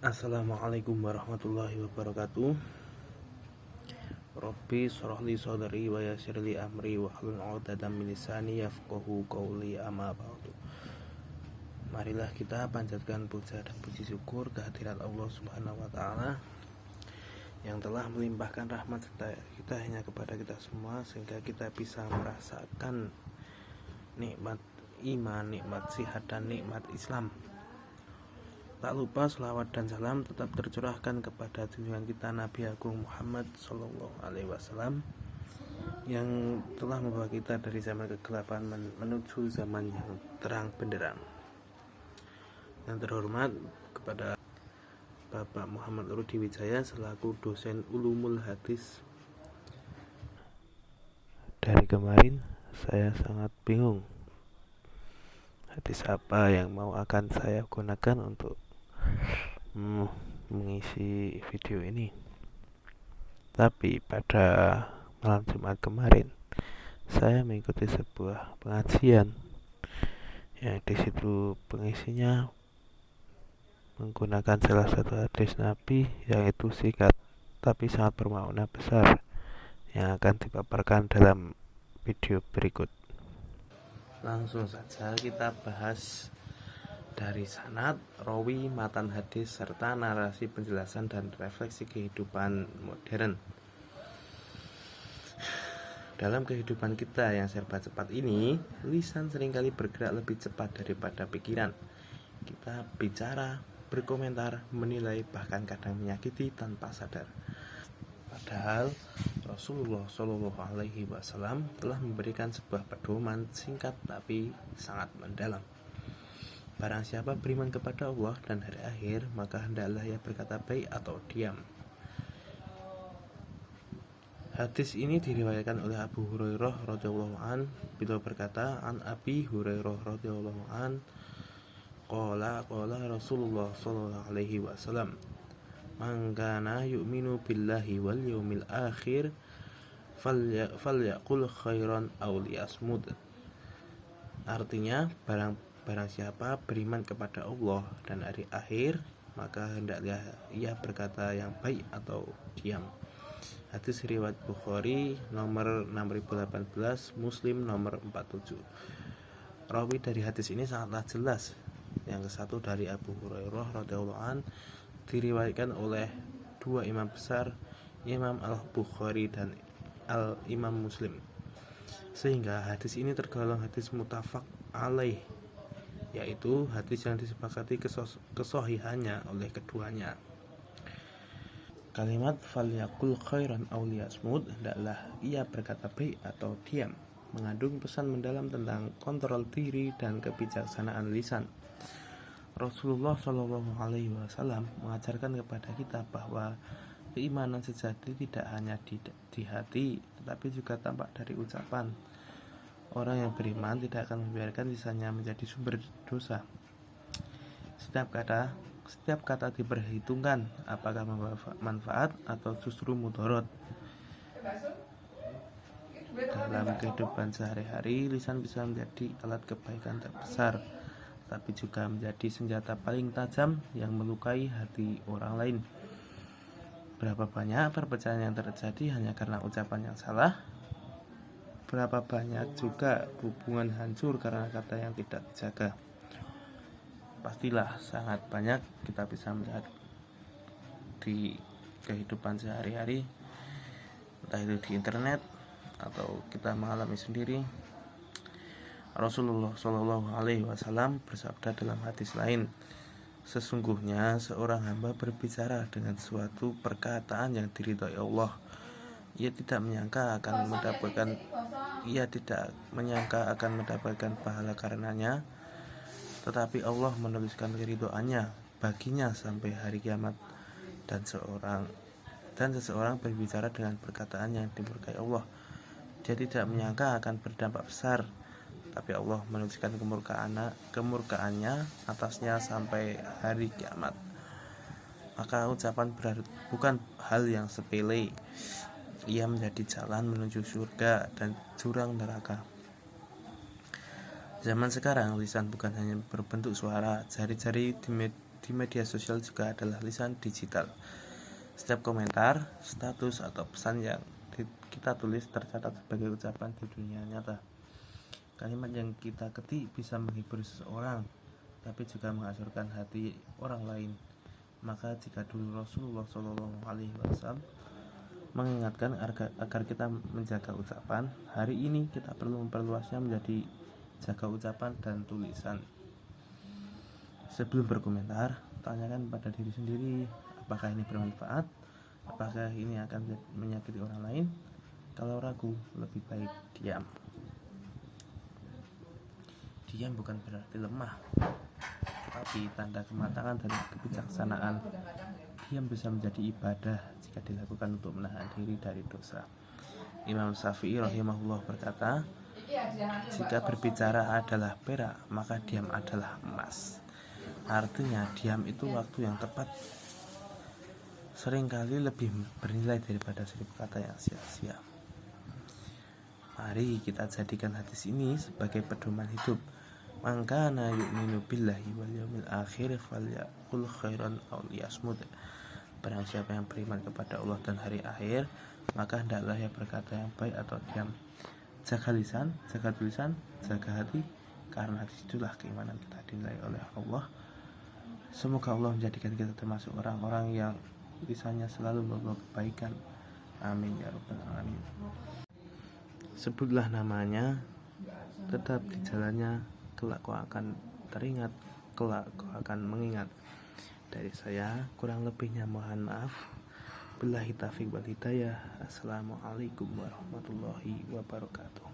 Assalamualaikum warahmatullahi wabarakatuh. Rabbi shrah li sadri wa yassir li amri wahlul 'uqdatam min lisani yafqahu qawli, amma ba'du. Marilah kita panjatkan puja dan puji syukur kehadirat Allah Subhanahu wa taala yang telah melimpahkan rahmat serta hidayahnya kepada kita semua sehingga kita bisa merasakan nikmat iman, nikmat sihat dan nikmat Islam. Tak lupa selawat dan salam tetap tercurahkan kepada junjungan kita Nabi Agung Muhammad Sallallahu Alaihi Wasallam yang telah membawa kita dari zaman kegelapan menuju zaman yang terang benderang. Yang terhormat kepada Bapak Muhammad Rudi Wijaya selaku dosen Ulumul Hadis. Dari kemarin saya sangat bingung hadis apa yang akan saya gunakan untuk mengisi video ini. Tapi pada malam Jumat kemarin saya mengikuti sebuah pengajian yang di situ pengisinya menggunakan salah satu hadis Nabi yang itu singkat tapi sangat bermakna besar yang akan dipaparkan dalam video berikut. Langsung saja kita bahas dari sanad, rawi, matan hadis, serta narasi penjelasan dan refleksi kehidupan modern. Dalam kehidupan kita yang serba cepat ini, lisan seringkali bergerak lebih cepat daripada pikiran. Kita bicara, berkomentar, menilai, bahkan kadang menyakiti tanpa sadar. Padahal Rasulullah Shallallahu Alaihi Wasallam telah memberikan sebuah pedoman singkat tapi sangat mendalam. Barang siapa beriman kepada Allah dan hari akhir, maka hendaklah ia berkata baik atau diam. Hadis ini diriwayatkan oleh Abu Hurairah radhiyallahu an. Beliau berkata, an Abi Hurairah radhiyallahu an, qala Rasulullah sallallahu alaihi wasallam, man kana yu'minu billahi wal yawmil akhir falyaqul khairan aw liyasmut. Artinya, barang siapa beriman kepada Allah dan hari akhir, maka hendaklah ia berkata yang baik atau diam. Hadis riwayat Bukhari nomor 6018, Muslim nomor 47. Rawi dari hadis ini sangatlah jelas. Yang satu dari Abu Hurairah radhiyallahu an, diriwayatkan oleh dua imam besar, Imam Al-Bukhari dan Al-Imam Muslim. Sehingga hadis ini tergolong hadis muttafaq alaih, yaitu hadis yang disepakati kesohihannya oleh keduanya. Kalimat falyaqul khairan aw liyasmut, hendaklah ia berkata baik atau diam, mengandung pesan mendalam tentang kontrol diri dan kebijaksanaan lisan. Rasulullah Shallallahu Alaihi Wasallam mengajarkan kepada kita bahwa keimanan sejati tidak hanya di hati, tetapi juga tampak dari ucapan. Orang yang beriman tidak akan membiarkan lisannya menjadi sumber dosa. Setiap kata diperhitungkan, apakah membawa manfaat atau justru mudarat. Dalam kehidupan sehari-hari, lisan bisa menjadi alat kebaikan terbesar, tapi juga menjadi senjata paling tajam yang melukai hati orang lain. Berapa banyak perpecahan yang terjadi hanya karena ucapan yang salah? Berapa banyak juga hubungan hancur karena kata yang tidak dijaga? Pastilah sangat banyak kita bisa melihat di kehidupan sehari-hari, entah itu di internet atau kita mengalami sendiri. Rasulullah Shallallahu Alaihi Wasallam bersabda dalam hadis lain, sesungguhnya seorang hamba berbicara dengan suatu perkataan yang diridhai Allah, ia tidak menyangka akan mendapatkan pahala karenanya, tetapi Allah menuliskan keridhoannya baginya sampai hari kiamat. Dan seseorang berbicara dengan perkataan yang dimurkai Allah, dia tidak menyangka akan berdampak besar, tapi Allah menuliskan kemurkaannya atasnya sampai hari kiamat. Maka ucapan bukan hal yang sepele. Ia menjadi jalan menuju surga dan jurang neraka. Zaman sekarang lisan bukan hanya berbentuk suara, jari-jari di media sosial juga adalah lisan digital. Setiap komentar, status, atau pesan yang kita tulis tercatat sebagai ucapan di dunia nyata. Kalimat yang kita ketik bisa menghibur seseorang, tapi juga menghancurkan hati orang lain. Maka jika dulu Rasulullah SAW mengingatkan agar kita menjaga ucapan, hari ini kita perlu memperluasnya menjadi jaga ucapan dan tulisan. Sebelum berkomentar, tanyakan pada diri sendiri, apakah ini bermanfaat? Apakah ini akan menyakiti orang lain? Kalau ragu, lebih baik diam. Diam bukan berarti lemah, tapi tanda kematangan dan kebijaksanaan. Diam bisa menjadi ibadah jika dilakukan untuk menahan diri dari dosa. Imam Syafi'i rahimahullah berkata, jika berbicara adalah perak, maka diam adalah emas. Artinya diam itu waktu yang tepat seringkali lebih bernilai daripada 1000 kata yang sia-sia. Mari kita jadikan hadis ini sebagai pedoman hidup. Man kana yu'minu billahi wal yawmil akhir falyaqul khairan aw liyasmut. Barang siapa yang beriman kepada Allah dan hari akhir, maka hendaklah ia berkata yang baik atau diam. Jaga lisan, jaga tulisan, jaga hati, karena disitulah keimanan kita dinilai oleh Allah. Semoga Allah menjadikan kita termasuk orang-orang yang lisannya selalu membawa kebaikan. Amin ya rabbal alamin. Sebutlah namanya, tetap di jalannya, kelak kau akan teringat, kelak kau akan mengingat. Dari saya, kurang lebihnya mohon maaf. Billahi taufiq wal hidayah. Assalamualaikum warahmatullahi wabarakatuh.